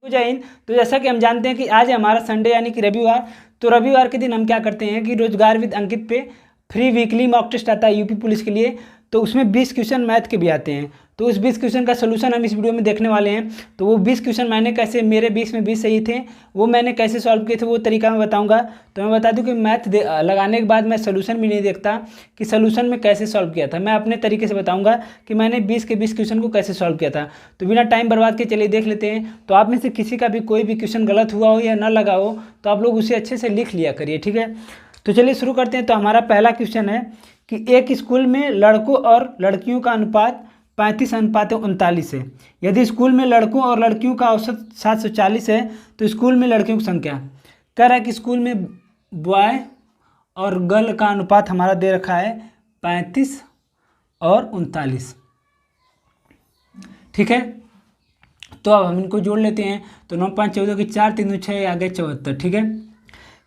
जय हिंद। तो जैसा कि हम जानते हैं कि आज है हमारा संडे यानी कि रविवार। तो रविवार के दिन हम क्या करते हैं कि रोजगार विद अंकित पे फ्री वीकली मॉक टेस्ट आता है यूपी पुलिस के लिए। तो उसमें 20 क्वेश्चन मैथ के भी आते हैं। तो उस 20 क्वेश्चन का सोल्यूशन हम इस वीडियो में देखने वाले हैं। तो वो 20 क्वेश्चन मैंने कैसे, मेरे 20 में 20 सही थे, वो मैंने कैसे सॉल्व किए थे वो तरीका मैं बताऊंगा। तो मैं बता दूं कि मैथ लगाने के बाद मैं सोल्यूशन भी नहीं देखता कि सोल्यूशन में कैसे सॉल्व किया था। मैं अपने तरीके से बताऊंगा कि मैंने 20 के 20 क्वेश्चन को कैसे सॉल्व किया था। तो बिना टाइम बर्बाद के चलिए देख लेते हैं। तो आप में से किसी का भी कोई भी क्वेश्चन गलत हुआ हो या ना लगा हो तो आप लोग उसे अच्छे से लिख लिया करिए, ठीक है। तो चलिए शुरू करते हैं। तो हमारा पहला क्वेश्चन है कि एक स्कूल में लड़कों और लड़कियों का अनुपात 35:39 है। यदि स्कूल में लड़कों और लड़कियों का औसत 740 है तो स्कूल में लड़कियों की संख्या। कह रहा है कि स्कूल में बॉय और गर्ल का अनुपात हमारा दे रखा है 35 और 39, ठीक है। तो अब हम इनको जोड़ लेते हैं। तो 9 5 14 की 4 3 6 आ गए 74, ठीक है।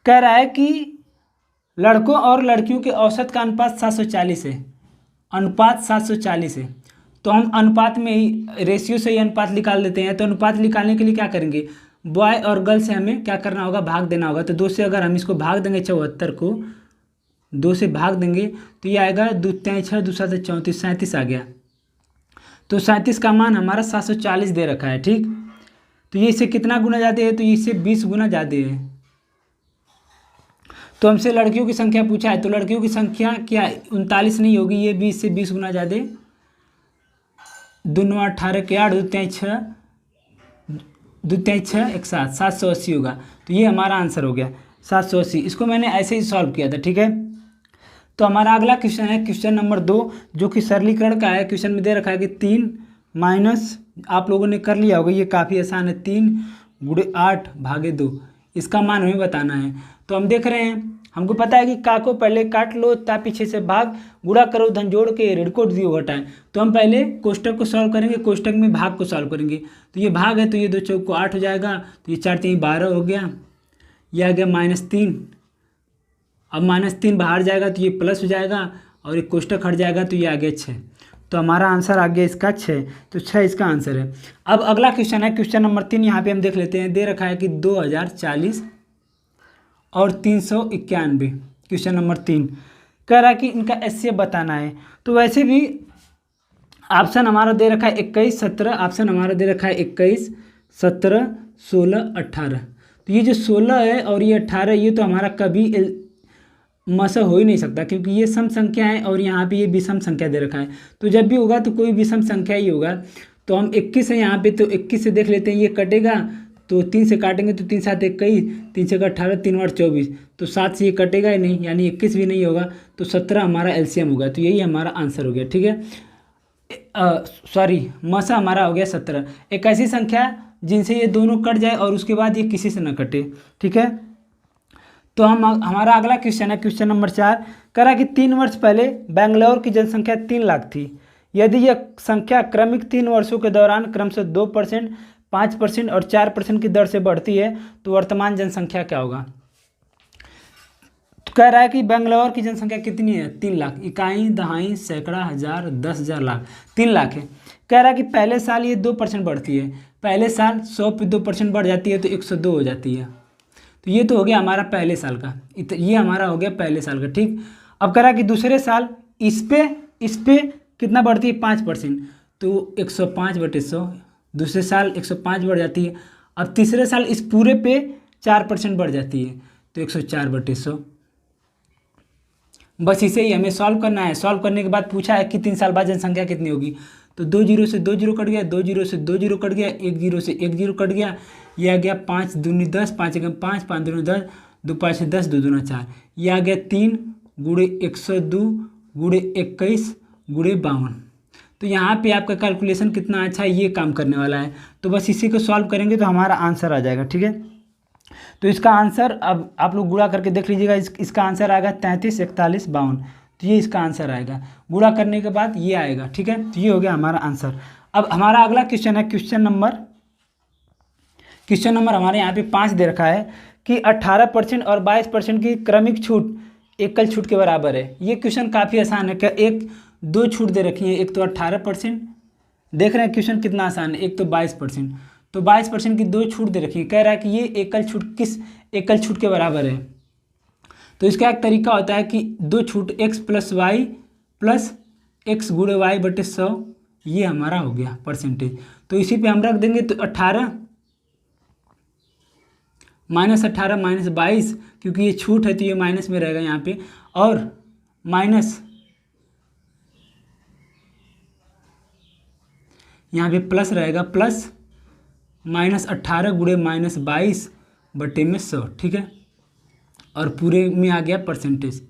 कह रहा है कि लड़कों और लड़कियों के औसत का अनुपात 740 है। अनुपात 740 है तो हम अनुपात में ही रेशियो से ही अनुपात निकाल देते हैं। तो अनुपात निकालने के लिए क्या करेंगे, बॉय और गर्ल से हमें क्या करना होगा, भाग देना होगा। तो 2 से अगर हम इसको भाग देंगे 74 को 2 से भाग देंगे तो ये आएगा 2 3 6 2 7 34 37 आ गया। तो 37 का मान हमारा 740 दे रखा है, ठीक। तो ये इससे कितना गुना ज़्यादा है, तो ये इससे 20 गुना ज़्यादा है। तो हमसे लड़कियों की संख्या पूछा है तो लड़कियों की संख्या क्या 39 नहीं होगी, ये 20 से 20 गुना ज़्यादा। 2 9 18 के 8 2 3 6 2 3 6 1 7 780 होगा। तो ये हमारा आंसर हो गया 780। इसको मैंने ऐसे ही सॉल्व किया था, ठीक है। तो हमारा अगला क्वेश्चन है क्वेश्चन नंबर 2 जो कि सरलीकरण का है। क्वेश्चन में दे रखा है कि 3 माइनस, आप लोगों ने कर लिया होगा, ये काफ़ी आसान है, 3 × 8 भागे 2, इसका मान हमें बताना है। तो हम देख रहे हैं, हमको पता है कि का को पहले काट लो ता पीछे से भाग, गुणा करो धन जोड़ के ऋण को दियो घटाएं। तो हम पहले कोष्टक को सॉल्व करेंगे, कोष्टक में भाग को सॉल्व करेंगे। तो ये भाग है तो ये 2 चौक को 8 हो जाएगा, तो ये 4 3 12 हो गया, ये आ गया -3। अब -3 बाहर जाएगा तो ये प्लस हो जाएगा और एक कोष्टक हट जाएगा तो ये आ गया 6। तो हमारा आंसर आ गया इसका 6। तो 6 इसका आंसर है। अब अगला क्वेश्चन है क्वेश्चन नंबर 3। यहाँ पे हम देख लेते हैं, दे रखा है कि 2040 और 391। क्वेश्चन नंबर 3 कह रहा है कि इनका एचसीएफ बताना है। तो वैसे भी ऑप्शन हमारा दे रखा है 21 17, ऑप्शन हमारा दे रखा है 21 17 16 18। तो ये जो 16 है और ये 18 ये तो हमारा कभी मसा हो ही नहीं सकता क्योंकि ये सम संख्या है और यहाँ पे ये विषम संख्या दे रखा है। तो जब भी होगा तो कोई विषम संख्या ही होगा। तो हम 21 है यहाँ पे, तो 21 से देख लेते हैं, ये कटेगा तो 3 से काटेंगे तो 3 7 21, 3 से 18 3 8 24, तो 7 से ये कटेगा ही नहीं, यानी 21 भी नहीं होगा। तो 17 हमारा एलसीएम होगा। तो यही हमारा आंसर हो गया, ठीक है। सॉरी, मसा हमारा हो गया 17। एक ऐसी संख्या जिनसे ये दोनों कट जाए और उसके बाद ये किसी से न कटे, ठीक है। तो हमारा अगला क्वेश्चन है क्वेश्चन नंबर 4। करा कि 3 वर्ष पहले बेंगलोर की जनसंख्या 3 लाख थी। यदि यह संख्या क्रमिक 3 वर्षों के दौरान क्रमशः 2%, 5% और 4% की दर से बढ़ती है तो वर्तमान जनसंख्या क्या होगा। तो कह रहा है कि बेंगलोर की जनसंख्या कितनी है, 3 लाख। इकाई, दहाई, सैकड़ा, हज़ार, 10,000, लाख, 3 लाख है। कह रहा है कि पहले साल ये 2% बढ़ती है। पहले साल 100 पे 2% बढ़ जाती है तो 102 हो जाती है। तो ये तो हो गया हमारा पहले साल का, ये हमारा हो गया पहले साल का, ठीक। अब कह रहा है कि दूसरे साल इस पे कितना बढ़ती है, 5%। तो 105/100, दूसरे साल 105 बढ़ जाती है। अब तीसरे साल इस पूरे पे 4% बढ़ जाती है तो 104/100। बस इसे ही हमें सॉल्व करना है। सॉल्व करने के बाद पूछा है कि 3 साल बाद जनसंख्या कितनी होगी। तो 2 0 से 2 0 कट गया, 2 0 से 2 0 कट गया, 1 0 से 1 0 कट गया, ये आ गया 5 दूनी 10, 5 1 5, 5 दूनी 10, 2 5 10, 2 दूना 4, ये आ गया 3 × 102 × 21 × 52। तो यहाँ पे आपका कैलकुलेशन कितना अच्छा है, ये काम करने वाला है। तो बस इसी को सॉल्व करेंगे तो हमारा आंसर आ जाएगा, ठीक है। तो इसका आंसर अब आप लोग गुणा करके देख लीजिएगा। इसका आंसर आएगा 33 41 52। तो ये इसका आंसर आएगा। गुणा करने के बाद ये आएगा, ठीक है। तो ये हो गया हमारा आंसर। अब हमारा अगला क्वेश्चन है क्वेश्चन नंबर हमारे यहाँ पे 5 दे रखा है कि 18% और 22% की क्रमिक छूट एकल छूट के बराबर है। ये क्वेश्चन काफ़ी आसान है। क्या 2 छूट दे रखी है, एक तो 18%, देख रहे हैं क्वेश्चन कितना आसान है, एक तो 22%। तो 22% की 2 छूट दे रखी है। कह रहा है कि ये एकल छूट किस एकल छूट के बराबर है। तो इसका एक तरीका होता है कि 2 छूट x plus y plus x गुणे वाई बटे 100, ये हमारा हो गया परसेंटेज। तो इसी पे हम रख देंगे, तो 18 -18 -22, क्योंकि ये छूट है तो ये माइनस में रहेगा यहाँ पे, और माइनस यहाँ पे प्लस रहेगा, प्लस -18 गुणे -22 बटे में 100, ठीक है। और पूरे में आ गया परसेंटेज,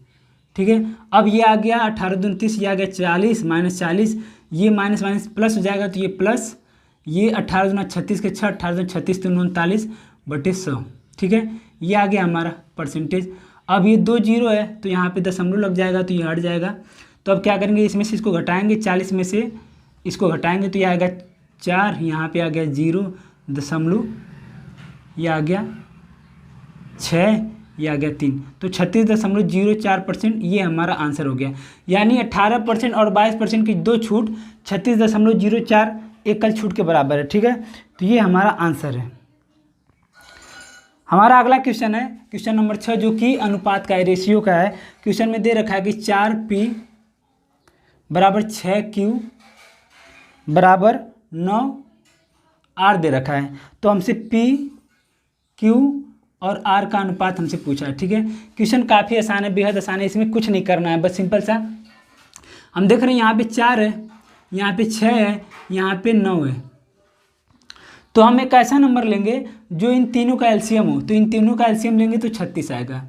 ठीक है। अब ये आ गया 18 दूनी 30, ये आ गया 40 -40, ये माइनस माइनस प्लस हो जाएगा, तो ये प्लस, ये 18 दूना 36 के 6, 18 दूना 36 तो 39 बटे 100, ठीक है। ये आ गया हमारा परसेंटेज। अब ये 2 जीरो है तो यहाँ पे दशमलव लग जाएगा, तो ये हट जाएगा। तो अब क्या करेंगे, इसमें से इसको घटाएंगे, 40 में से इसको घटाएंगे तो ये आएगा 4, यहाँ पे आ गया 0 दशमलव, ये आ गया 6, ये आ गया 3, तो 36.04%, ये हमारा आंसर हो गया। यानी 18% और 22% की 2 छूट 36.04 एकल छूट के बराबर है, ठीक है। तो ये हमारा आंसर है। हमारा अगला क्वेश्चन है क्वेश्चन नंबर 6, जो कि अनुपात का है, रेशियो का है। क्वेश्चन में दे रखा है कि 4p बराबर 6q बराबर 9r दे रखा है। तो हमसे p, q और r का अनुपात हमसे पूछा है, ठीक है। क्वेश्चन काफ़ी आसान है, बेहद आसान है, इसमें कुछ नहीं करना है, बस सिंपल सा हम देख रहे हैं, यहाँ पे 4 है, यहाँ पे 6 है, यहाँ पे 9 है। तो हम एक ऐसा नंबर लेंगे जो इन तीनों का एलसीएम हो, तो इन तीनों का एलसीएम लेंगे तो 36 आएगा,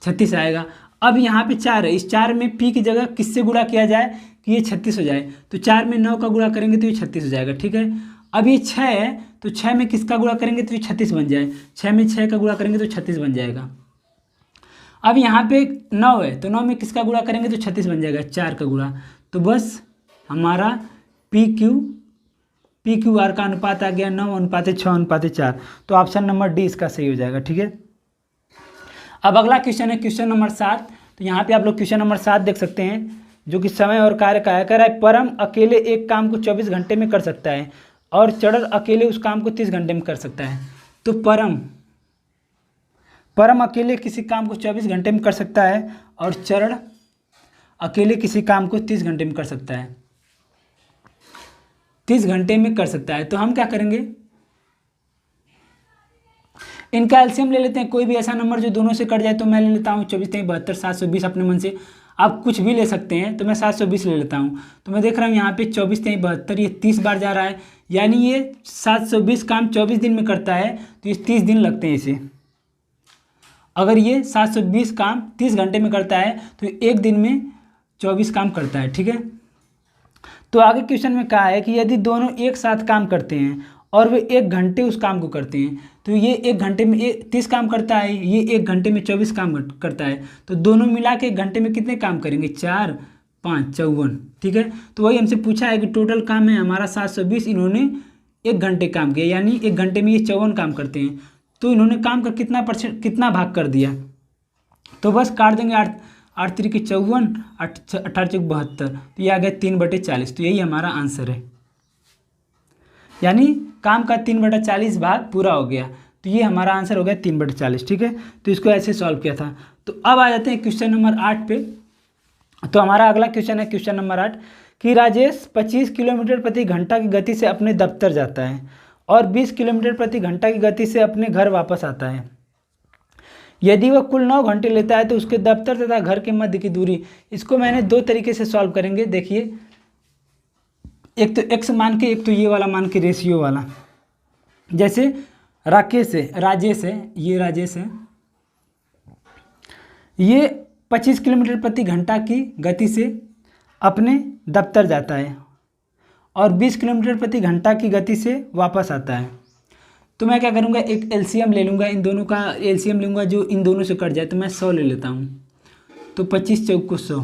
36 आएगा। अब यहाँ पे 4 है, इस 4 में p की जगह किससे गुणा किया जाए कि ये 36 हो जाए, तो 4 में 9 का गुणा करेंगे तो ये 36 हो जाएगा, ठीक है। अब ये 6 है, तो 6 में किसका गुणा करेंगे तो ये 36 बन जाए, 6 में 6 का गुणा करेंगे तो 36 बन जाएगा। अब यहाँ पे 9 है, तो 9 में किसका गुणा करेंगे तो 36 बन जाएगा, 4 का गुणा। तो बस हमारा पी क्यू आर का अनुपात आ गया 9:6:4। तो ऑप्शन नंबर डी इसका सही हो जाएगा, ठीक है। अब अगला क्वेश्चन है क्वेश्चन नंबर 7। तो यहाँ पे आप लोग क्वेश्चन नंबर 7 देख सकते हैं, जो कि समय और कार्य का है। कह रहा है परम अकेले एक काम को 24 घंटे में कर सकता है और चढ़र अकेले उस काम को 30 घंटे में कर सकता है। तो परम अकेले किसी काम को 24 घंटे में कर सकता है और चरण अकेले किसी काम को 30 घंटे में कर सकता है, 30 घंटे में कर सकता है। तो हम क्या करेंगे, इनका एलसीएम ले लेते हैं, कोई भी ऐसा नंबर जो दोनों से कट जाए। तो मैं ले लेता हूँ 24 3 72 720 अपने मन से, आप कुछ भी ले सकते हैं, तो मैं 720 ले लेता हूँ। तो मैं देख रहा हूँ यहाँ पे 24 3 72, ये 30 बार जा रहा है, यानी ये 720 काम 24 दिन में करता है, तो ये 30 दिन लगते हैं इसे। अगर ये 720 काम 30 घंटे में करता है तो एक दिन में 24 काम करता है, ठीक है। तो आगे क्वेश्चन में कहा है कि यदि दोनों एक साथ काम करते हैं और वे 1 घंटे उस काम को करते हैं, तो ये 1 घंटे में 30 काम करता है, ये 1 घंटे में 24 काम करता है, तो दोनों मिला के 1 घंटे में कितने काम करेंगे, 4 5 54, ठीक है। तो वही हमसे पूछा है कि टोटल काम है हमारा 720, इन्होंने 1 घंटे काम किया, यानी 1 घंटे में ये 54 काम करते हैं, तो इन्होंने काम का कितना भाग कर दिया। तो बस काट देंगे, 8 3 के 54, 8 18 चौक 72, तो ये आ गया 3/40। तो यही हमारा आंसर है, यानी काम का 3/40 भाग पूरा हो गया। तो ये हमारा आंसर हो गया 3/40, ठीक है। तो इसको ऐसे सॉल्व किया था। तो अब आ जाते हैं क्वेश्चन नंबर 8 पे। तो हमारा अगला क्वेश्चन है क्वेश्चन नंबर 8 कि राजेश 25 किलोमीटर प्रति घंटा की गति से अपने दफ्तर जाता है और 20 किलोमीटर प्रति घंटा की गति से अपने घर वापस आता है। यदि वह कुल 9 घंटे लेता है तो उसके दफ्तर तथा घर के मध्य की दूरी, इसको मैंने 2 तरीके से सॉल्व करेंगे। देखिए, एक तो x मान के, एक तो ये वाला मान के, रेशियो वाला। जैसे राजेश है, ये राजेश है, ये 25 किलोमीटर प्रति घंटा की गति से अपने दफ्तर जाता है और 20 किलोमीटर प्रति घंटा की गति से वापस आता है। तो मैं क्या करूँगा, एक एलसीएम ले लूँगा, इन दोनों का एलसीएम लूँगा जो इन दोनों से कट जाए। तो मैं 100 ले लेता हूँ, तो 25 चौक को 100,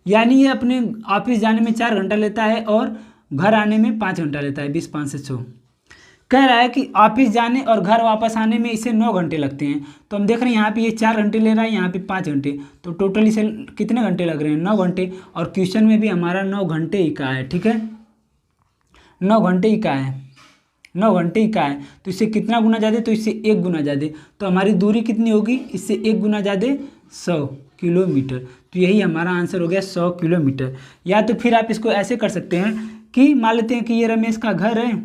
यानी ये अपने ऑफिस जाने में 4 घंटा लेता है और घर आने में 5 घंटा लेता है। 20 5 से 100 कह रहा है कि ऑफिस जाने और घर वापस आने में इसे 9 घंटे लगते हैं। तो हम देख रहे हैं यहाँ पे ये 4 घंटे ले रहा है, यहाँ पे 5 घंटे, तो टोटल इसे कितने घंटे लग रहे हैं, 9 घंटे। और क्वेश्चन में भी हमारा 9 घंटे ही का है, ठीक है, 9 घंटे ही का है। 9 घंटे ही का है, तो इससे कितना गुना ज़्यादा, तो इससे 1 गुना ज़्यादा। तो हमारी दूरी कितनी होगी, इससे 1 गुना ज़्यादा 100 किलोमीटर। तो यही हमारा आंसर हो गया 100 किलोमीटर। या तो फिर आप इसको ऐसे कर सकते हैं कि मान लेते हैं कि ये रमेश का घर है,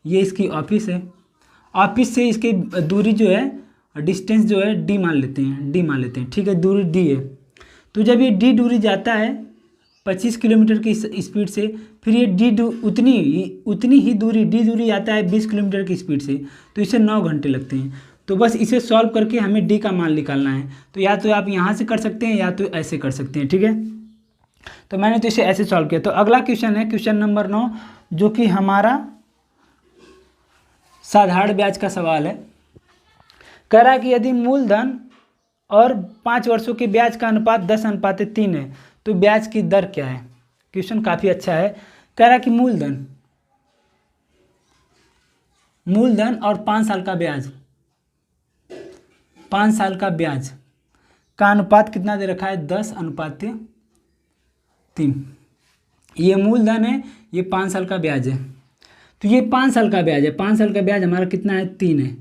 ये इसकी ऑफिस है, ऑफिस से इसकी दूरी जो है, डिस्टेंस जो है डी मान लेते हैं, ठीक है, दूरी डी है। तो जब ये डी दूरी जाता है 25 किलोमीटर की स्पीड से, फिर ये उतनी ही दूरी डी दूरी आता है 20 किलोमीटर की स्पीड से, तो इसे 9 घंटे लगते हैं। तो बस इसे सॉल्व करके हमें डी का मान निकालना है। तो या तो आप यहाँ से कर सकते हैं या तो ऐसे कर सकते हैं, ठीक है। तो मैंने तो इसे ऐसे सॉल्व किया। तो अगला क्वेश्चन है क्वेश्चन नंबर 9, जो कि हमारा साधारण ब्याज का सवाल है। कह रहा है कि यदि मूलधन और 5 वर्षों के ब्याज का अनुपात 10:3 है, तो ब्याज की दर क्या है। क्वेश्चन काफ़ी अच्छा है। कह रहा है कि मूलधन और 5 साल का ब्याज, 5 साल का ब्याज का अनुपात कितना दे रखा है, 10:3। ये मूलधन है, ये 5 साल का ब्याज है। तो ये 5 साल का ब्याज है, 5 साल का ब्याज हमारा कितना है, 3 है।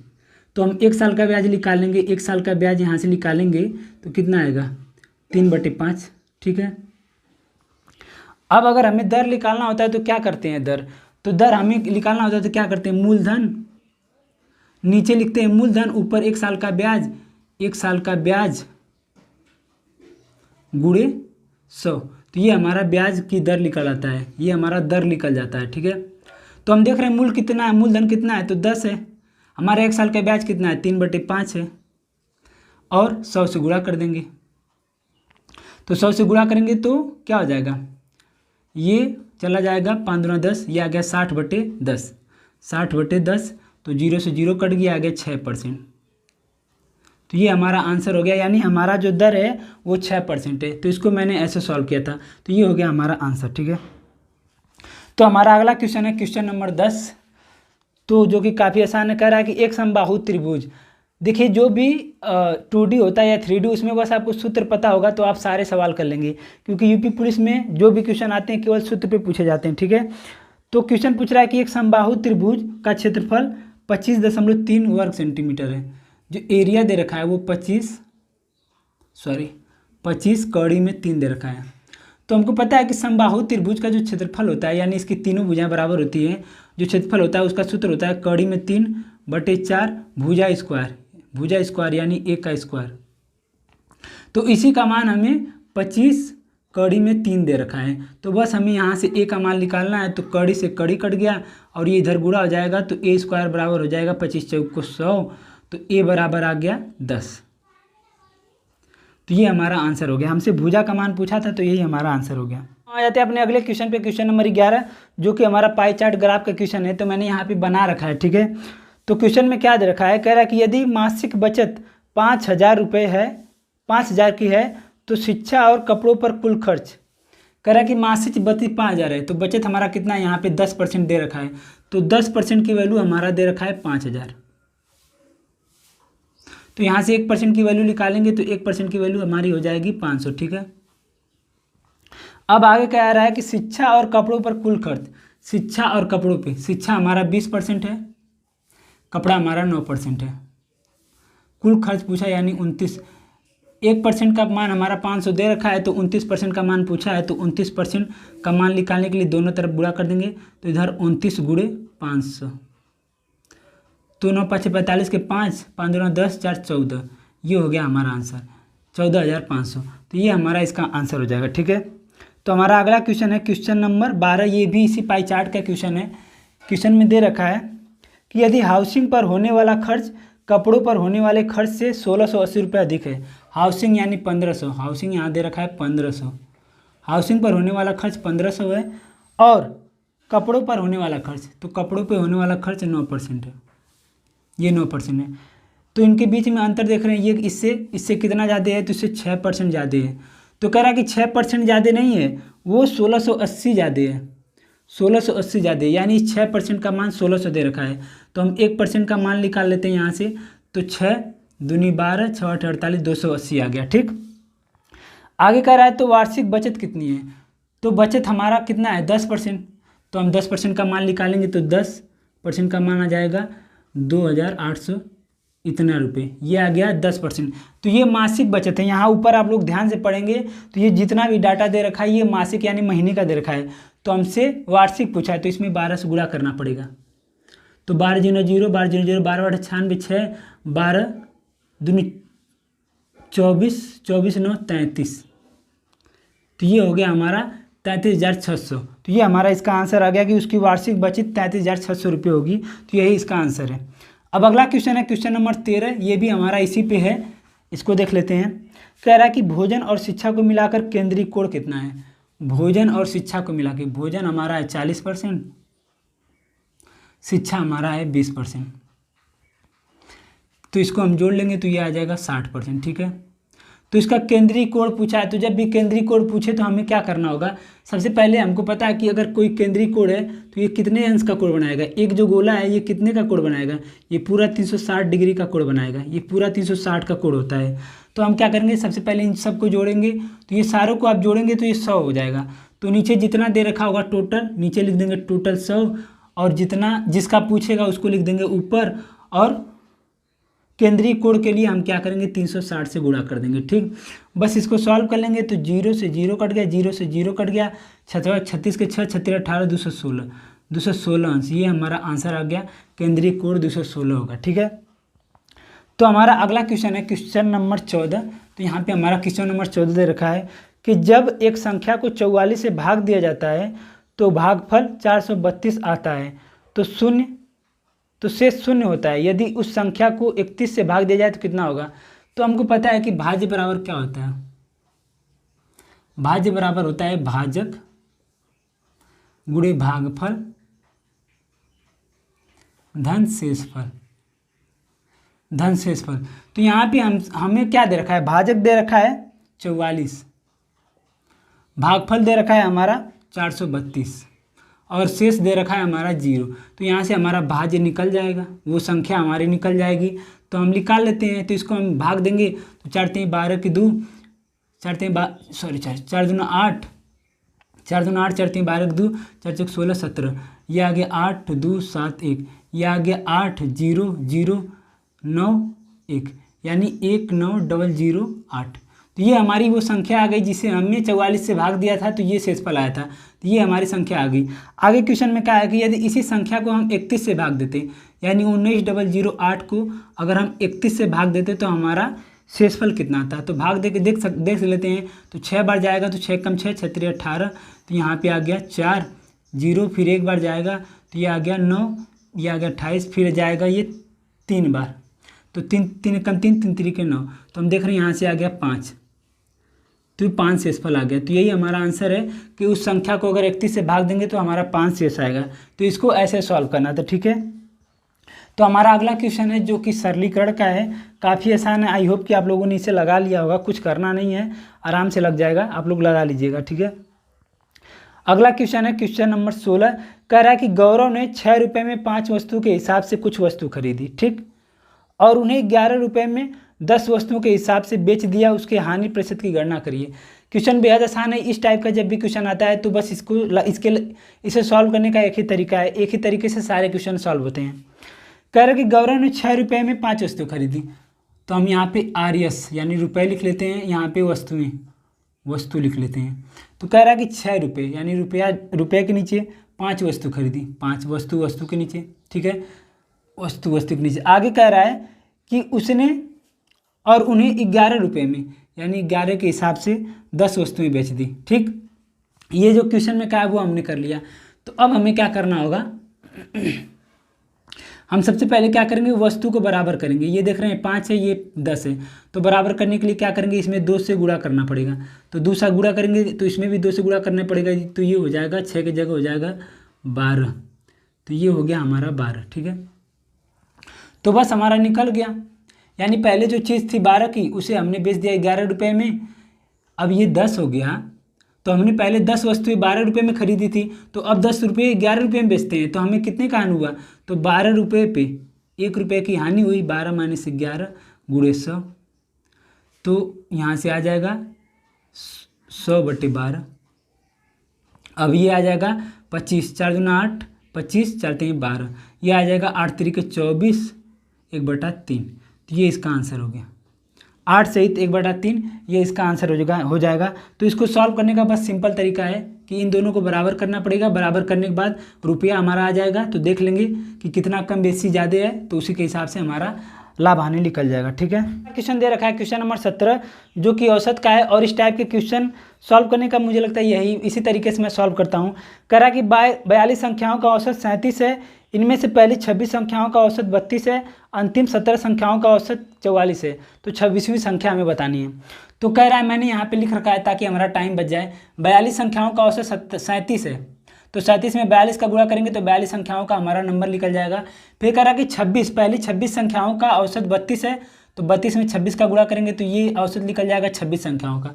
तो हम 1 साल का ब्याज निकालेंगे, 1 साल का ब्याज यहाँ से निकालेंगे तो कितना आएगा, 3/5, ठीक है। अब अगर हमें दर निकालना होता है तो क्या करते हैं, दर हमें निकालना होता है तो क्या करते हैं, मूलधन नीचे लिखते हैं मूलधन, ऊपर 1 साल का ब्याज, 1 साल का ब्याज गुणे 100। तो ये हमारा ब्याज की दर निकल आता है, ये हमारा दर निकल जाता है, ठीक है। तो हम देख रहे हैं मूलधन कितना है, तो 10 है। हमारा 1 साल का ब्याज कितना है, 3/5 है, और 100 से गुणा कर देंगे। तो 100 से गुणा करेंगे तो क्या हो जाएगा, ये चला जाएगा 5 दूना 10, ये आ गया 60/10, 60/10। तो 0 से 0 कट गया, आ गया 6%। तो ये हमारा आंसर हो गया, यानी हमारा जो दर है वो 6% है। तो इसको मैंने ऐसे सॉल्व किया था, तो ये हो गया हमारा आंसर, ठीक है। तो हमारा अगला क्वेश्चन है क्वेश्चन नंबर 10, तो जो कि काफ़ी आसान है। कह रहा है कि एक समबाहु त्रिभुज, देखिए जो भी 2D होता है या 3D, उसमें बस आपको सूत्र पता होगा तो आप सारे सवाल कर लेंगे, क्योंकि यूपी पुलिस में जो भी क्वेश्चन आते हैं केवल सूत्र पे पूछे जाते हैं, ठीक है। तो क्वेश्चन पूछ रहा है कि एक समबाहु त्रिभुज का क्षेत्रफल 25.3 वर्ग सेंटीमीटर है। जो एरिया दे रखा है वो 25 कौड़ी में 3 दे रखा है। तो हमको पता है कि समबाहु त्रिभुज का जो क्षेत्रफल होता है, यानी इसकी तीनों भुजाएं बराबर होती हैं, जो क्षेत्रफल होता है उसका सूत्र होता है कौड़ी में 3/4 भुजा स्क्वायर यानी 1 का स्क्वायर। तो इसी का मान हमें 25 कौड़ी में 3 दे रखा है। तो बस हमें यहाँ से a का मान निकालना है। तो कौड़ी से कौड़ी कट गया और ये इधर गुणा हो जाएगा, तो a स्क्वायर बराबर हो जाएगा 25 चौक को 100, तो a बराबर आ गया 10। तो ये हमारा आंसर हो गया। हमसे भुजा का मान पूछा था, तो यही हमारा आंसर हो गया। आ जाते हैं अपने अगले क्वेश्चन पे, क्वेश्चन नंबर 11, जो कि हमारा पाई चार्ट ग्राफ का क्वेश्चन है। तो मैंने यहाँ पे बना रखा है, ठीक है। तो क्वेश्चन में क्या दे रखा है, कह रहा है कि यदि मासिक बचत 5,000 रुपये है, 5,000 की है, तो शिक्षा और कपड़ों पर कुल खर्च, कह रहा है कि मासिक बचत 5,000 है, तो बचत हमारा कितना है, यहाँ पे 10% दे रखा है। तो 10% की वैल्यू हमारा दे रखा है 5,000। तो यहाँ से 1% की वैल्यू निकालेंगे, तो 1% की वैल्यू हमारी हो जाएगी 500, ठीक है। अब आगे क्या आ रहा है कि शिक्षा और कपड़ों पर कुल खर्च, शिक्षा और कपड़ों पे, शिक्षा हमारा 20% है, कपड़ा हमारा 9% है। कुल खर्च पूछा यानी 29, 1% का मान हमारा 500 दे रखा है, तो 29% का मान पूछा है, तो 29% का मान निकालने के लिए दोनों तरफ गुणा कर देंगे। तो इधर 29 गुणे 500, तो 9 5 45 के 5 दूना 10 4 14, ये हो गया हमारा आंसर 14,500। तो ये हमारा इसका आंसर हो जाएगा, ठीक है। तो हमारा अगला क्वेश्चन है क्वेश्चन नंबर 12, ये भी इसी पाई चार्ट का क्वेश्चन है। क्वेश्चन में दे रखा है कि यदि हाउसिंग पर होने वाला खर्च कपड़ों पर होने वाले खर्च से 1680 रुपये अधिक है, हाउसिंग यानी 1500, हाउसिंग यहाँ दे रखा है 1500, हाउसिंग पर होने वाला खर्च 1500 है, और कपड़ों पर होने वाला खर्च, तो कपड़ों पर होने वाला खर्च 9% है, ये 9% है। तो इनके बीच में अंतर देख रहे हैं, ये इससे कितना ज़्यादा है, तो इससे 6% ज़्यादा है। तो कह रहा है कि 6% ज़्यादा नहीं है, वो 1680 ज़्यादा है, 1680 ज़्यादा है, यानी 6% का मान 1600 दे रखा है। तो हम 1% का मान निकाल लेते हैं यहाँ से, तो 6 दूनी 12 6 8 48 280 आ गया, ठीक। आगे कह रहा है तो वार्षिक बचत कितनी है, तो बचत हमारा कितना है 10%, तो हम 10% का मान निकालेंगे, तो 10 परसेंट का माना जाएगा 2,800 इतना रुपये, ये आ गया 10%। तो ये मासिक बचत है। यहाँ ऊपर आप लोग ध्यान से पढ़ेंगे तो ये जितना भी डाटा दे रखा है ये मासिक यानी महीने का दे रखा है, तो हमसे वार्षिक पूछा है तो इसमें 12 से गुणा करना पड़ेगा। तो 12 0 0 12 0 0 12 8 96 6 12 दूनी 24 24 9 33, तो ये हो गया हमारा 33,600। तो ये हमारा इसका आंसर आ गया कि उसकी वार्षिक बचत 33,600 रुपये होगी। तो यही इसका आंसर है। अब अगला क्वेश्चन है क्वेश्चन नंबर 13, ये भी हमारा इसी पे है, इसको देख लेते हैं। कह रहा है कि भोजन और शिक्षा को मिलाकर केंद्रीय कोण कितना है। भोजन और शिक्षा को मिला के, भोजन हमारा है 40%, शिक्षा हमारा है 20%, तो इसको हम जोड़ लेंगे तो ये आ जाएगा 60%। ठीक है, तो इसका केंद्रीय कोण पूछा है, तो जब भी केंद्रीय कोण पूछे तो हमें क्या करना होगा। सबसे पहले हमको पता है कि अगर कोई केंद्रीय कोण है तो ये कितने अंश का कोण बनाएगा। एक जो गोला है ये कितने का कोण बनाएगा, ये पूरा 360 डिग्री का कोण बनाएगा, ये पूरा 360 का कोण होता है। तो हम क्या करेंगे, सबसे पहले इन सबको जोड़ेंगे, तो ये सारों को आप जोड़ेंगे तो ये 100 हो जाएगा। तो नीचे जितना दे रखा होगा टोटल, नीचे लिख देंगे टोटल 100, और जितना जिसका पूछेगा उसको लिख देंगे ऊपर, और केंद्रीय कोण के लिए हम क्या करेंगे 360 से गुणा कर देंगे। ठीक, बस इसको सॉल्व कर लेंगे तो 0 से 0 कट गया, 0 से 0 कट गया, 36 के 6 36 18 216 अंश, ये हमारा आंसर आ गया। केंद्रीय कोण 216 होगा। ठीक है, तो हमारा अगला क्वेश्चन है क्वेश्चन नंबर 14। तो यहाँ पे हमारा क्वेश्चन नंबर 14 दे रखा है कि जब एक संख्या को 44 से भाग दिया जाता है तो भागफल 432 आता है, तो शेष शून्य होता है। यदि उस संख्या को 31 से भाग दिया जाए तो कितना होगा। तो हमको पता है कि भाज्य बराबर क्या होता है, भाज्य बराबर होता है भाजक गुणे भागफल धन शेषफल, धन शेषफल। तो यहाँ पे हमें क्या दे रखा है, भाजक दे रखा है 44, भागफल दे रखा है हमारा 432, और शेष दे रखा है हमारा 0। तो यहाँ से हमारा भाज्य निकल जाएगा, वो संख्या हमारी निकल जाएगी। तो हम निकाल लेते हैं, तो इसको हम भाग देंगे तो 4 3 12 की 2, 4 3 4 2 8, 4 2 8, 4 3 12 की 2, 4 4 16 17, ये आ गया 8 2 7 1, ये आ गया 8 0 0 9 1, यानी 1 9 0 0 8। तो ये हमारी वो संख्या आ गई जिसे हमने 44 से भाग दिया था, तो ये शेषफल आया था। तो ये हमारी संख्या आ गई। आगे क्वेश्चन में क्या है कि यदि इसी संख्या को हम 31 से भाग देते, यानी 19,008 को अगर हम 31 से भाग देते तो हमारा शेषफल कितना आता है। तो भाग दे के देख लेते हैं। तो 6 बार जाएगा तो 6 कम 6 6 3 18, तो यहाँ पे आ गया 4 0, फिर एक बार जाएगा तो ये आ गया 9, ये आ गया 28, फिर जाएगा ये 3 बार, तो 3 3 कम 3 3 3 के 9, तो हम देख रहे हैं यहाँ से आ गया 5, तो 5 शेषफल आ गया। तो यही हमारा आंसर है कि उस संख्या को अगर 31 से भाग देंगे तो हमारा 5 शेष आएगा। तो इसको ऐसे सॉल्व करना था। ठीक है, तो हमारा अगला क्वेश्चन है जो कि सरलीकरण का है, काफ़ी आसान है। आई होप कि आप लोगों ने इसे लगा लिया होगा, कुछ करना नहीं है, आराम से लग जाएगा, आप लोग लगा लीजिएगा। ठीक है, अगला क्वेश्चन है क्वेश्चन नंबर 16। कह रहा है कि गौरव ने 6 रुपये में 5 वस्तु के हिसाब से कुछ वस्तु खरीदी, ठीक, और उन्हें 11 रुपये में 10 वस्तुओं के हिसाब से बेच दिया। उसके हानि प्रतिशत की गणना करिए। क्वेश्चन बेहद आसान है। इस टाइप का जब भी क्वेश्चन आता है तो बस इसे सॉल्व करने का एक ही तरीका है, एक ही तरीके से सारे क्वेश्चन सॉल्व होते हैं। कह रहा है कि गौरव ने 6 रुपये में 5 वस्तु खरीदी, तो हम यहाँ पे आरएस यानी रुपये लिख लेते हैं, यहाँ पे वस्तु लिख लेते हैं। तो कह रहा है कि 6 रुपये यानी रुपये के नीचे 5 वस्तु खरीदी, 5 वस्तु के नीचे, ठीक है, वस्तु के नीचे। आगे कह रहा है कि उसने और उन्हें 11 रुपये में यानी 11 के हिसाब से 10 वस्तुएं बेच दी, ठीक। ये जो क्वेश्चन में कहा है वो हमने कर लिया। तो अब हमें क्या करना होगा, हम सबसे पहले क्या करेंगे, वस्तु को बराबर करेंगे। ये देख रहे हैं 5 है, ये 10 है, तो बराबर करने के लिए क्या करेंगे, इसमें 2 से गुणा करना पड़ेगा। तो 2 से गुणा करेंगे तो इसमें भी 2 से गुणा करना पड़ेगा, तो ये हो जाएगा 6 की जगह हो जाएगा 12, तो ये हो गया हमारा 12, ठीक है। तो बस हमारा निकल गया, यानी पहले जो चीज़ थी 12 की उसे हमने बेच दिया 11 रुपये में। अब ये 10 हो गया, तो हमने पहले 10 वस्तुएं 12 रुपये में खरीदी थी, तो अब 10 रुपये 11 रुपये में बेचते हैं, तो हमें कितने का हानि हुआ, तो 12 रुपये पे 1 रुपये की हानि हुई। 12 माइनस 11 गुणे 100, तो यहाँ से आ जाएगा 100/12। अब ये आ जाएगा 25, 4 दूना 8, 25 4 3 12, ये आ जाएगा 8 तरीके 24 1/3। तो ये इसका आंसर हो गया 8 सहित 1/3, ये इसका आंसर हो जाएगा। तो इसको सॉल्व करने का बस सिंपल तरीका है कि इन दोनों को बराबर करना पड़ेगा। बराबर करने के बाद रुपया हमारा आ जाएगा, तो देख लेंगे कि कितना कम बेसी ज़्यादा है, तो उसी के हिसाब से हमारा लाभ हानि निकल जाएगा। ठीक है, क्वेश्चन दे रखा है क्वेश्चन नंबर 17 जो कि औसत का है, और इस टाइप के क्वेश्चन सॉल्व करने का मुझे लगता है इसी तरीके से मैं सॉल्व करता हूँ। कह रहा कि 42 संख्याओं का औसत 37 है, इनमें से पहली 26 संख्याओं का औसत 32 है, अंतिम 17 संख्याओं का औसत 44 है, तो 26वीं संख्या हमें बतानी है। तो कह रहा है, मैंने यहाँ पे लिख रखा है ताकि हमारा टाइम बच जाए। 42 संख्याओं का औसत 37 है, तो 37 में 42 का गुणा करेंगे तो 42 संख्याओं का हमारा नंबर निकल जाएगा। फिर कह रहा कि 26 पहली 26 संख्याओं का औसत 32 है, तो 32 में 26 का गुणा करेंगे तो ये औसत निकल जाएगा 26 संख्याओं का।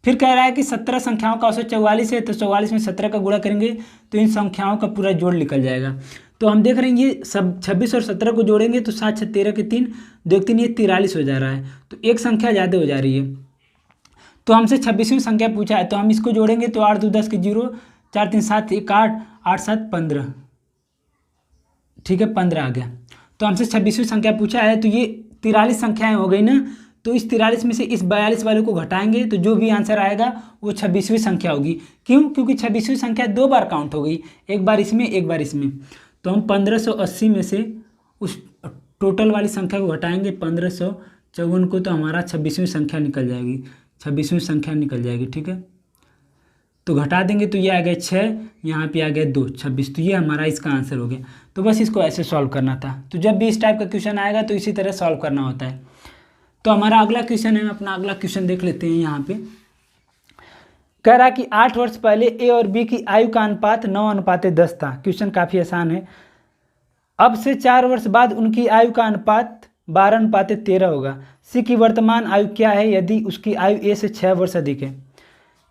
फिर कह रहा है कि 17 संख्याओं का औसत 44 है, तो 44 में 17 का गुणा करेंगे तो इन संख्याओं का पूरा जोड़ निकल जाएगा। तो हम देख रहे हैं ये सब 26 और 17 को जोड़ेंगे तो 7 6 13 के 3 2 3 ये 43 हो जा रहा है, तो एक संख्या ज़्यादा हो जा रही है। तो हमसे 26वीं संख्या पूछा है, तो हम इसको जोड़ेंगे तो 8 2 10 के 0 4 3 7 1 8 8 7 15, ठीक है 15 आ गया। तो हमसे 26वीं संख्या पूछा है, तो ये 43 संख्याएं हो गई ना, तो इस 43 में से इस 42 वाले को घटाएंगे तो जो भी आंसर आएगा वो 26वीं संख्या होगी। क्यों? क्योंकि 26वीं संख्या 2 बार काउंट हो गई, एक बार इसमें एक बार इसमें। तो हम 1580 में से उस टोटल वाली संख्या को घटाएंगे 1554 को, तो हमारा 26वीं संख्या निकल जाएगी, 26वीं संख्या निकल जाएगी। ठीक है, तो घटा देंगे तो ये आ गया 6, यहाँ पे आ गया 2 26, तो ये हमारा इसका आंसर हो गया। तो बस इसको ऐसे सॉल्व करना था। तो जब भी इस टाइप का क्वेश्चन आएगा तो इसी तरह सॉल्व करना होता है। तो हमारा अगला क्वेश्चन है, अपना अगला क्वेश्चन देख लेते हैं। यहाँ पे कह रहा कि 8 वर्ष पहले ए और बी की आयु का अनुपात 9:10 था। क्वेश्चन काफ़ी आसान है। अब से 4 वर्ष बाद उनकी आयु का अनुपात 12:13 होगा। सी की वर्तमान आयु क्या है यदि उसकी आयु ए से 6 वर्ष अधिक है।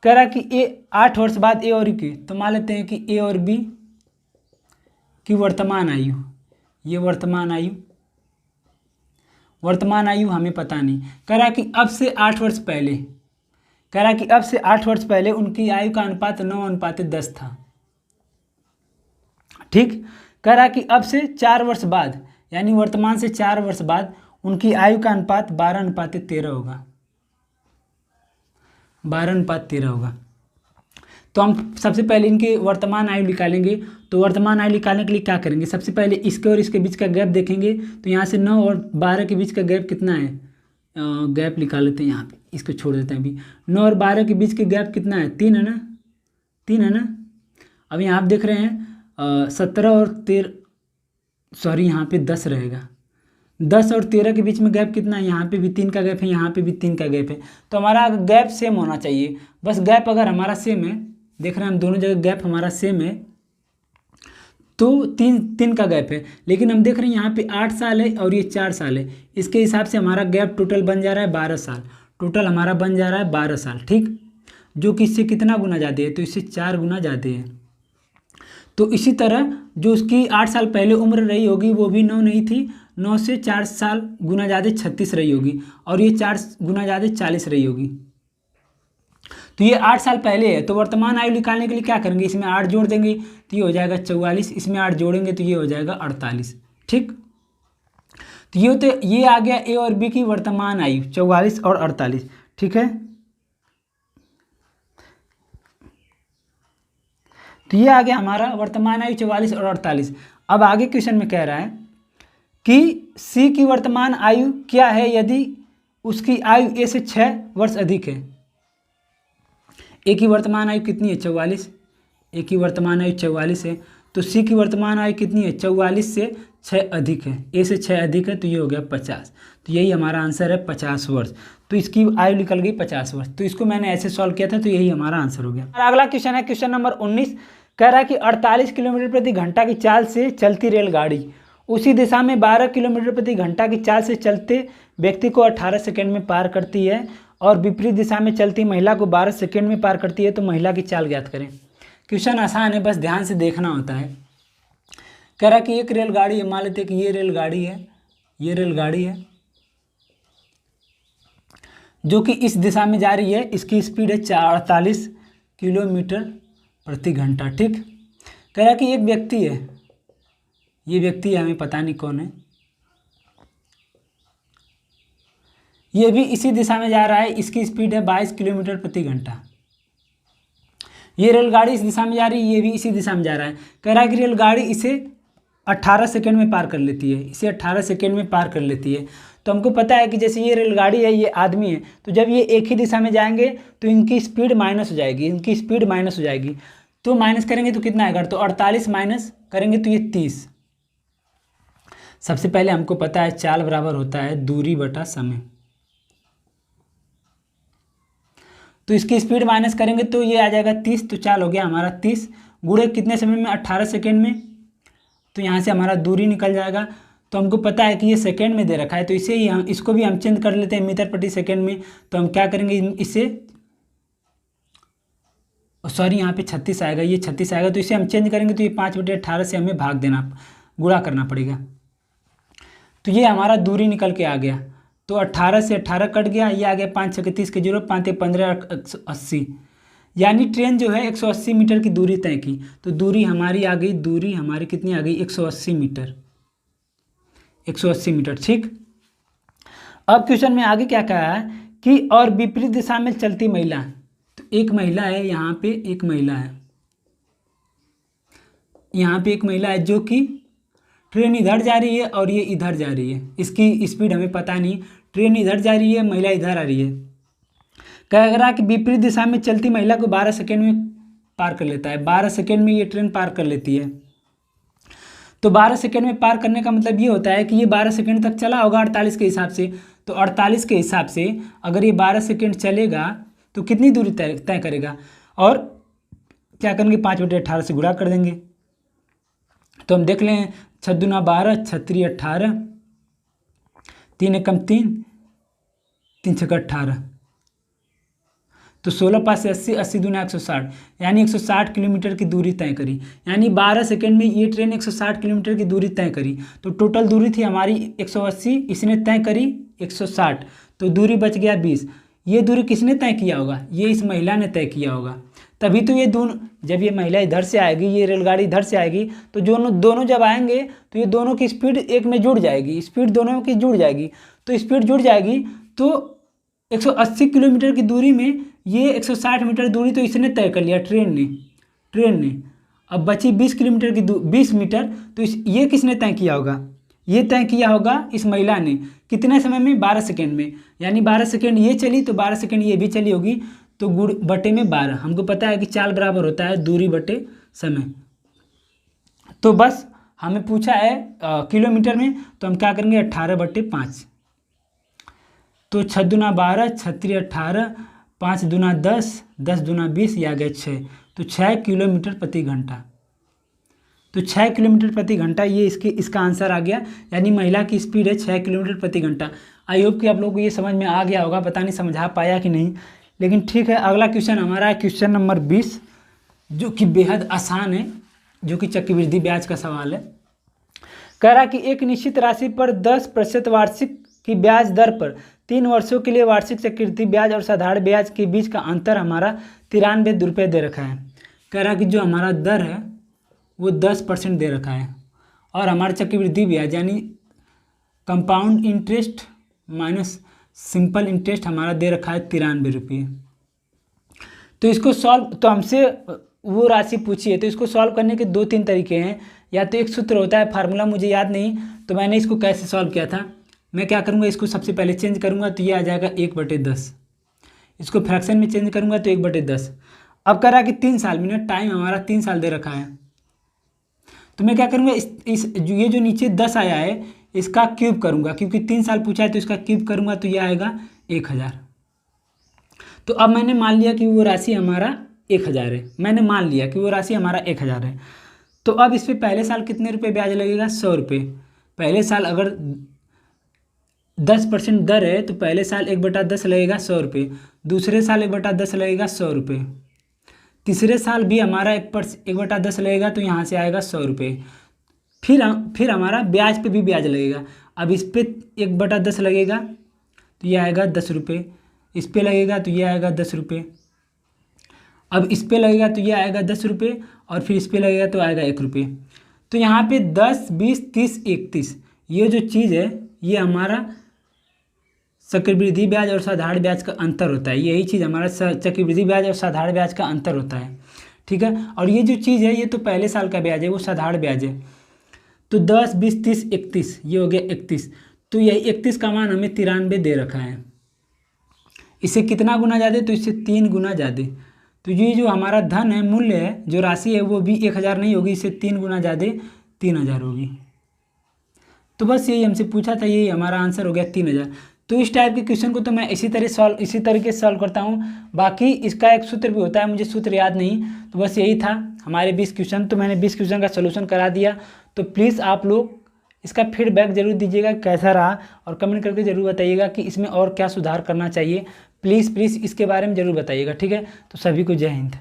कह रहा कि ए 8 वर्ष बाद ए और बी की, तो मान लेते हैं कि ए और बी की वर्तमान आयु, ये वर्तमान आयु हमें पता नहीं। कह रहा कि अब से 8 वर्ष पहले, कह रहा कि अब से 8 वर्ष पहले उनकी आयु का अनुपात 9:10 था। ठीक, कह रहा कि अब से 4 वर्ष बाद, यानी वर्तमान से 4 वर्ष बाद उनकी आयु का अनुपात 12:13 होगा, 12:13 होगा। तो हम सबसे पहले इनके वर्तमान आयु निकालेंगे। तो वर्तमान आयु निकालने के लिए क्या करेंगे, सबसे पहले इसके और इसके बीच का गैप देखेंगे। तो यहाँ से 9 और 12 के बीच का गैप कितना है, गैप निकाल लेते हैं। यहाँ पे इसको छोड़ देते हैं अभी। 9 और 12 के बीच के गैप कितना है, 3 है ना, 3 है ना। अब यहाँ आप देख रहे हैं 17 और 13, सॉरी यहाँ पे 10 रहेगा। 10 और 13 के बीच में गैप कितना है, यहाँ पे भी 3 का गैप है, यहाँ पे भी 3 का गैप है। तो हमारा गैप सेम होना चाहिए। बस गैप अगर हमारा सेम है, देख रहे हैं हम दोनों जगह गैप हमारा सेम है, तो 3 का गैप है। लेकिन हम देख रहे हैं यहाँ पे 8 साल है और ये 4 साल है। इसके हिसाब से हमारा गैप टोटल बन जा रहा है 12 साल, टोटल हमारा बन जा रहा है 12 साल। ठीक, जो कि इससे कितना गुना ज़्यादा है, तो इससे 4 गुना ज़्यादा है। तो इसी तरह जो उसकी 8 साल पहले उम्र रही होगी वो भी 9 नहीं थी, 9 से 4 साल गुना ज़्यादा 36 रही होगी, और ये 4 गुना ज़्यादा 40 रही होगी। तो ये 8 साल पहले है। तो वर्तमान आयु निकालने के लिए क्या करेंगे, इसमें 8 जोड़ देंगे तो ये हो जाएगा 44, इसमें 8 जोड़ेंगे तो ये हो जाएगा 48। ठीक, तो ये आ गया ए और बी की वर्तमान आयु 44 और 48। ठीक है, तो ये आ गया हमारा वर्तमान आयु 44 और 48। अब आगे क्वेश्चन में कह रहा है कि सी की वर्तमान आयु क्या है यदि उसकी आयु ए से 6 वर्ष अधिक है। ए की वर्तमान आयु कितनी है, 44। ए की वर्तमान आयु 44 है, तो सी की वर्तमान आयु कितनी है, 44 से 6 अधिक है। ए से 6 अधिक है तो ये हो गया 50। तो यही हमारा आंसर है 50 वर्ष। तो इसकी आयु निकल गई 50 वर्ष। तो इसको मैंने ऐसे सॉल्व किया था, तो यही हमारा आंसर हो गया। और अगला क्वेश्चन है क्वेश्चन नंबर 19। कह रहा है कि 48 किलोमीटर प्रति घंटा की चाल से चलती रेलगाड़ी उसी दिशा में 12 किलोमीटर प्रति घंटा की चाल से चलते व्यक्ति को 18 सेकेंड में पार करती है, और विपरीत दिशा में चलती महिला को 12 सेकेंड में पार करती है। तो महिला की चाल ज्ञात करें। क्वेश्चन आसान है, बस ध्यान से देखना होता है। कह रहा कि एक रेलगाड़ी है, मान लेते हैं कि ये रेलगाड़ी है, ये रेलगाड़ी है जो कि इस दिशा में जा रही है। इसकी स्पीड है 48 किलोमीटर प्रति घंटा। ठीक, कह रहा कि एक व्यक्ति है, ये व्यक्ति हमें पता नहीं कौन है। ये भी इसी दिशा में जा रहा है, इसकी स्पीड है 22 किलोमीटर प्रति घंटा। ये रेलगाड़ी इस दिशा में जा रही है, ये भी इसी दिशा में जा रहा है। कह रहा है कि रेलगाड़ी इसे 18 सेकंड में पार कर लेती है, इसे 18 सेकंड में पार कर लेती है। तो हमको पता है कि जैसे ये रेलगाड़ी है, ये आदमी है, तो जब ये एक ही दिशा में जाएंगे तो इनकी स्पीड माइनस हो जाएगी, इनकी स्पीड माइनस हो जाएगी। तो माइनस करेंगे तो कितना आएगा, तो 48 माइनस करेंगे तो ये 30। सबसे पहले हमको पता है चाल बराबर होता है दूरी बटा समय। तो इसकी स्पीड माइनस करेंगे तो ये आ जाएगा 30। तो चाल हो गया हमारा 30 गुणे कितने समय में, 18 सेकेंड में। तो यहाँ से हमारा दूरी निकल जाएगा। तो हमको पता है कि ये सेकेंड में दे रखा है, तो इसे ही हम इसको भी हम चेंज कर लेते हैं मीटर प्रति सेकेंड में। तो हम क्या करेंगे, इसे सॉरी यहाँ पे 36 आएगा, ये 36 आएगा। तो इसे हम चेंज करेंगे तो ये 5/18 से हमें भाग देना, गुणा करना पड़ेगा। तो ये हमारा दूरी निकल के आ गया। तो 18 से 18 कट गया, ये आ गया 5 6 30 के 0, 5 15 180। यानी ट्रेन जो है 180 मीटर की दूरी तय की। तो दूरी हमारी आ गई, दूरी हमारी कितनी आ गई, 180 मीटर, 180 मीटर। ठीक, अब क्वेश्चन में आगे क्या कहा है कि और विपरीत दिशा में चलती महिला। तो एक महिला है, यहाँ पे एक महिला है, यहाँ पे एक महिला है जो कि ट्रेन इधर जा रही है और ये इधर जा रही है। इसकी स्पीड हमें पता नहीं, ट्रेन इधर जा रही है, महिला इधर आ रही है। कह रहा कि विपरीत दिशा में चलती महिला को 12 सेकेंड में पार कर लेता है। 12 सेकेंड में ये ट्रेन पार कर लेती है। तो 12 सेकेंड में पार करने का मतलब ये होता है कि ये 12 सेकेंड तक चला होगा 48 के हिसाब से। तो 48 के हिसाब से अगर ये 12 सेकेंड चलेगा तो कितनी दूरी तय करेगा, और क्या करेंगे, 5/18 से गुणा कर देंगे। तो हम देख लें, 6 दूना 12, 6 3 18, 3 एकम 3, 3 6 18। तो 16 5 से 80, 80 दूना 160, यानी 160 किलोमीटर की दूरी तय करी। यानी 12 सेकेंड में ये ट्रेन 160 किलोमीटर की दूरी तय करी। तो टोटल दूरी थी हमारी 180, इसने तय करी 160, तो दूरी बच गया 20। ये दूरी किसने तय किया होगा, ये इस महिला ने तय किया होगा। तभी तो ये दोनों, जब ये महिला इधर से आएगी, ये रेलगाड़ी इधर से आएगी, तो दोनों जब आएंगे तो ये दोनों की स्पीड एक में जुड़ जाएगी, स्पीड दोनों की जुड़ जाएगी। तो स्पीड जुड़ जाएगी तो 180 किलोमीटर की दूरी में ये 160 मीटर दूरी तो इसने तय कर लिया, ट्रेन ने। अब बची 20 किलोमीटर की 20 मीटर, तो ये किसने तय किया होगा, ये तय किया होगा इस महिला ने। कितने समय में, 12 सेकेंड में। यानी 12 सेकेंड ये चली तो 12 सेकेंड ये भी चली होगी। तो गुण बटे में 12। हमको पता है कि चाल बराबर होता है दूरी बटे समय। तो बस हमें पूछा है किलोमीटर में, तो हम क्या करेंगे, 18/5। तो 6 दूना 12, 6 3 18, 5 दूना 10, 10 दूना 20, ये आ गया 6। तो 6 किलोमीटर प्रति घंटा। तो 6 किलोमीटर प्रति घंटा ये इसका आंसर आ गया। यानी महिला की स्पीड है 6 किलोमीटर प्रति घंटा। आई होप कि आप लोगों को ये समझ में आ गया होगा, पता नहीं समझा पाया कि नहीं, लेकिन ठीक है। अगला क्वेश्चन हमारा है क्वेश्चन नंबर 20, जो कि बेहद आसान है, जो कि चक्रवृद्धि ब्याज का सवाल है। कह रहा कि एक निश्चित राशि पर 10% वार्षिक की ब्याज दर पर 3 वर्षों के लिए वार्षिक चक्रवृद्धि ब्याज और साधारण ब्याज के बीच का अंतर हमारा 93 रुपये दे रखा है। कह रहा कि जो हमारा दर है वो 10% दे रखा है, और हमारा चक्रवृद्धि ब्याज यानी compound interest minus simple interest हमारा दे रखा है 93 रुपये। तो इसको सॉल्व, तो हमसे वो राशि पूछी है, तो इसको सॉल्व करने के 2-3 तरीके हैं। या तो एक सूत्र होता है, फार्मूला मुझे याद नहीं, तो मैंने इसको कैसे सॉल्व किया था। मैं क्या करूँगा, इसको सबसे पहले चेंज करूँगा तो ये आ जाएगा 1/10। इसको फ्रैक्शन में चेंज करूँगा तो 1/10। अब कह रहा कि 3 साल में, टाइम हमारा 3 साल दे रखा है, तो मैं क्या करूँगा, ये जो नीचे 10 आया है इसका क्यूब करूँगा, क्योंकि 3 साल पूछा है तो इसका क्यूब करूँगा तो ये आएगा 1000। तो अब मैंने मान लिया कि वो राशि हमारा 1000 है, मैंने मान लिया कि वो राशि हमारा 1000 है। तो अब इस पर पहले साल कितने रुपये ब्याज लगेगा, 100 रुपये। पहले साल अगर 10% दर है तो पहले साल 1/10 लगेगा 100 रुपये, दूसरे साल 1/10 लगेगा 100 रुपये, तीसरे साल भी हमारा 1/10 लगेगा तो यहाँ से आएगा 100 रुपये। फिर हमारा ब्याज पे भी ब्याज लगेगा। अब इस पर 1/10 लगेगा तो ये आएगा 10 रुपये, इस पर लगेगा तो ये आएगा 10 रुपये, अब इस पर लगेगा तो ये आएगा 10 रुपये, और फिर इस पर लगेगा तो आएगा 1 रुपये। तो यहाँ पे 10, 20, 30, 31 ये जो चीज़ है ये हमारा चक्रवृद्धि ब्याज और साधारण ब्याज का अंतर होता है। यही चीज़ हमारा चक्रवृद्धि ब्याज और साधारण ब्याज का अंतर होता है, ठीक है। और ये जो चीज़ है ये तो पहले साल का ब्याज है, वो साधारण ब्याज है। तो 10, 20, 30, 31 ये हो गया 31। तो यही 31 का मान हमें 93 दे रखा है। इससे कितना गुना ज़्यादा, तो इससे 3 गुना ज़्यादा। तो ये जो हमारा धन है, मूल्य है, जो राशि है वो भी 1000 नहीं होगी, इससे 3 गुना ज़्यादा 3000 होगी। तो बस यही हमसे पूछा था, यही हमारा आंसर हो गया 3000। तो इस टाइप के क्वेश्चन को तो मैं इसी तरीके से सॉल्व करता हूँ। बाकी इसका एक सूत्र भी होता है, मुझे सूत्र याद नहीं। तो बस यही था हमारे 20 क्वेश्चन, तो मैंने 20 क्वेश्चन का सोल्यूशन करा दिया। तो प्लीज़ आप लोग इसका फीडबैक जरूर दीजिएगा कैसा रहा, और कमेंट करके ज़रूर बताइएगा कि इसमें और क्या सुधार करना चाहिए। प्लीज़ इसके बारे में ज़रूर बताइएगा, ठीक है। तो सभी को जय हिंद।